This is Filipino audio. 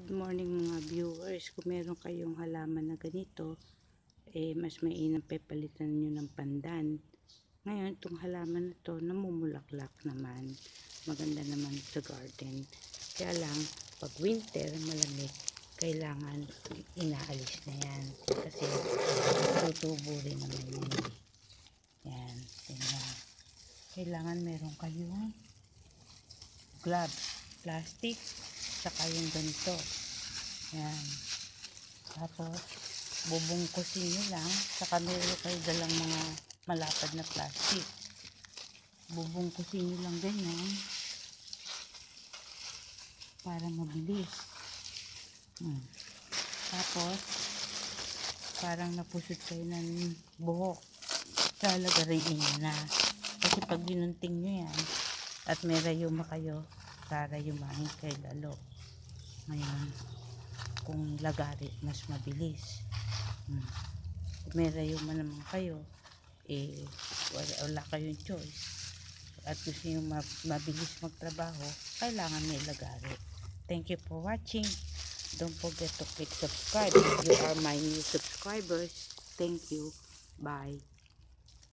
Good morning mga viewers. Kung meron kayong halaman na ganito, mas mainam palitan nyo ng pandan. Ngayon, itong halaman na to, namumulaklak naman. Maganda naman sa garden. Kaya lang, pag winter, malamig, kailangan inaalis na yan. Kasi tutubo rin naman yun. Yan, tingnan. Kailangan meron kayong gloves, plastic, saka yung ganito. Yan. Tapos, bubungkusin nyo lang. Saka meron kayo dalang mga malapad na plastic. Bubungkusin nyo lang ganyan. Para mabilis. Tapos, parang napusot kayo ng buhok. Lalagariin nyo na. Kasi pag binunting nyo yan, at may rayuma kayo, rarayumahin kayo lalo. Ngayon, kung lagari, mas mabilis. Kung may rayuma naman kayo, wala kayong choice. At gusto nyo mabilis magtrabaho, kailangan may lagari. Thank you for watching. Don't forget to click subscribe if you are my new subscribers. Thank you. Bye.